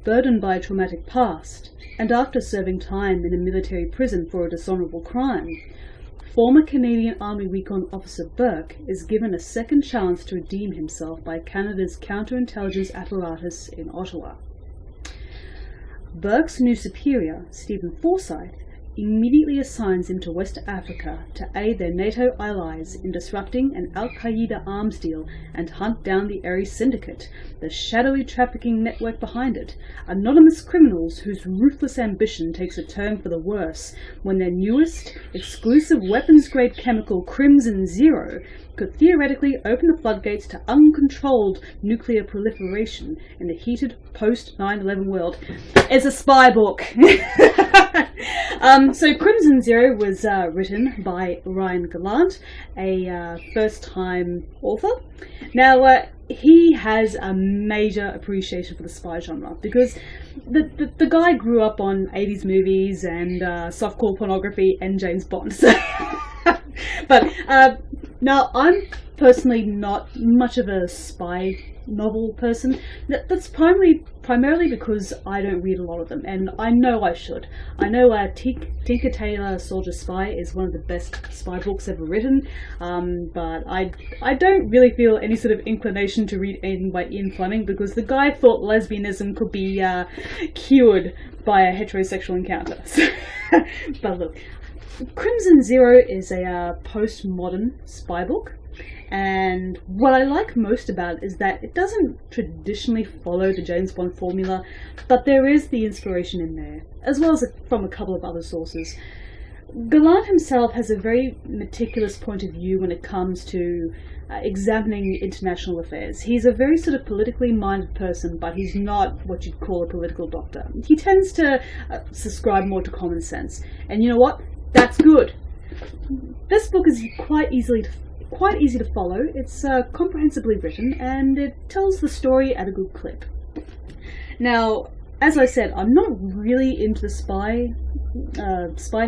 burdened by a traumatic past, and after serving time in a military prison for a dishonourable crime, former Canadian Army Recon Officer Burke is given a second chance to redeem himself by Canada's counterintelligence apparatus in Ottawa. Burke's new superior, Stephen Forsyth, immediately assigns him to West Africa to aid their NATO allies in disrupting an Al-Qaeda arms deal and hunt down the Eri Syndicate, the shadowy trafficking network behind it, anonymous criminals whose ruthless ambition takes a turn for the worse when their newest, exclusive weapons-grade chemical, Crimson Zero, could theoretically open the floodgates to uncontrolled nuclear proliferation in the heated post-9/11 world. It's a spy book. So Crimson Zero was written by Ryan Gallant, a first-time author. Now, he has a major appreciation for the spy genre because the guy grew up on 80s movies and softcore pornography and James Bond. So but now, I'm personally not much of a spy novel person. That's primarily because I don't read a lot of them, and I know I should. I know Tinker Tailor Soldier Spy is one of the best spy books ever written, but I don't really feel any sort of inclination to read anything by Ian Fleming because the guy thought lesbianism could be cured by a heterosexual encounter. But look, Crimson Zero is a postmodern spy book, and what I like most about it is that it doesn't traditionally follow the James Bond formula, but there is the inspiration in there, as well as from a couple of other sources. Gallant himself has a very meticulous point of view when it comes to examining international affairs. He's a very sort of politically minded person, but he's not what you'd call a political doctor. He tends to subscribe more to common sense, and you know what? That's good. This book is quite easy to follow. It's comprehensively written, and it tells the story at a good clip. Now, as I said, I'm not really into the spy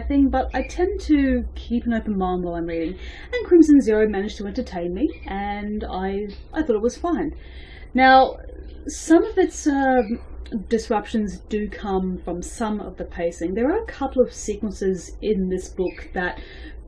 thing, but I tend to keep an open mind while I'm reading. And Crimson Zero managed to entertain me, and I thought it was fine. Now, some of its disruptions do come from some of the pacing. There are a couple of sequences in this book that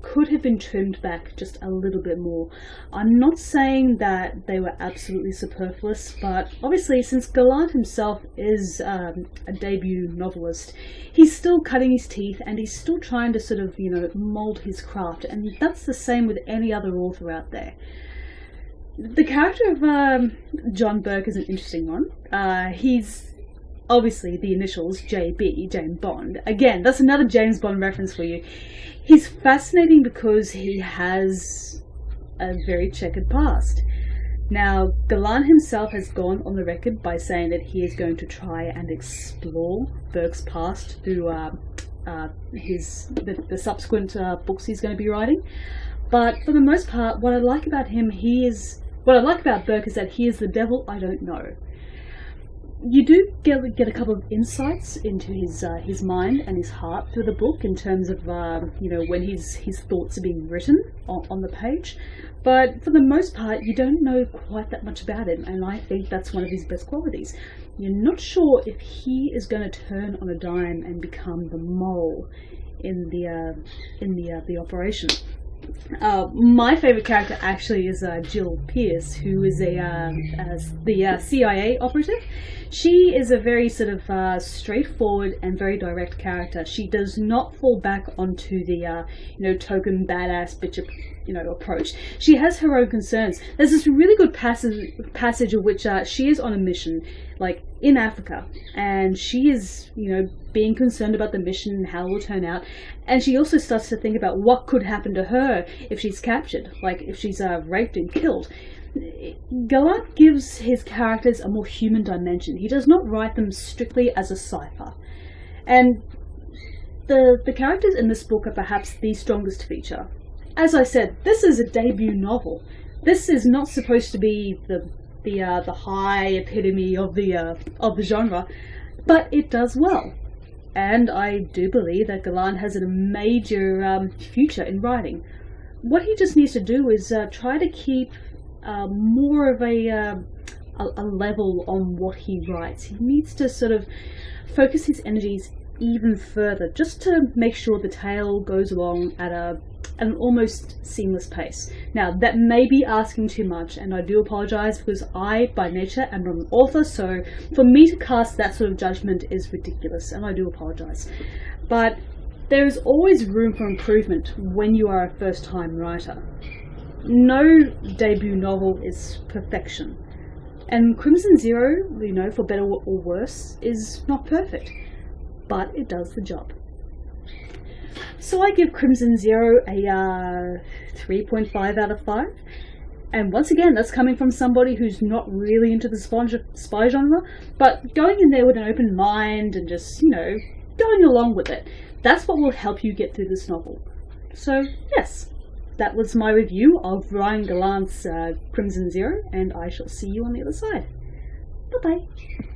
could have been trimmed back just a little bit more. I'm not saying that they were absolutely superfluous, but obviously since Gallant himself is a debut novelist, he's still cutting his teeth and he's still trying to sort of, mould his craft, and that's the same with any other author out there. The character of John Burke is an interesting one. He's obviously the initials JB, James Bond. Again, that's another James Bond reference for you. He's fascinating because he has a very checkered past. Now, Gallant himself has gone on the record by saying that he is going to try and explore Burke's past through the subsequent books he's going to be writing. But for the most part, what I like about Burke is that he is the devil I don't know. You do get a couple of insights into his mind and his heart through the book in terms of when his thoughts are being written on the page, but for the most part you don't know quite that much about him, and I think that's one of his best qualities. You're not sure if he is going to turn on a dime and become the mole in the operation. My favourite character actually is Jill Pierce, who is the CIA operative. She is a very sort of straightforward and very direct character. She does not fall back onto the token badass bitch approach. She has her own concerns. There's this really good passage of which she is on a mission, like in Africa, and she is being concerned about the mission and how it will turn out, and she also starts to think about what could happen to her if she's captured, like if she's raped and killed. Gallant gives his characters a more human dimension. He does not write them strictly as a cipher, and the characters in this book are perhaps the strongest feature. As I said, this is a debut novel. This is not supposed to be the high epitome of the genre, but it does well. And I do believe that Gallant has a major future in writing. What he just needs to do is try to keep more of a a level on what he writes. He needs to sort of focus his energies even further, just to make sure the tale goes along at an almost seamless pace. Now, that may be asking too much, and I do apologise, because I, by nature, am not an author, so for me to cast that sort of judgment is ridiculous, and I do apologise. But there is always room for improvement when you are a first-time writer. No debut novel is perfection. And Crimson Zero, for better or worse, is not perfect, but it does the job. So I give Crimson Zero a 3.5 out of 5. And once again, that's coming from somebody who's not really into the spy genre, but going in there with an open mind and just, going along with it. That's what will help you get through this novel. So, yes, that was my review of Ryan Gallant's Crimson Zero, and I shall see you on the other side. Bye-bye.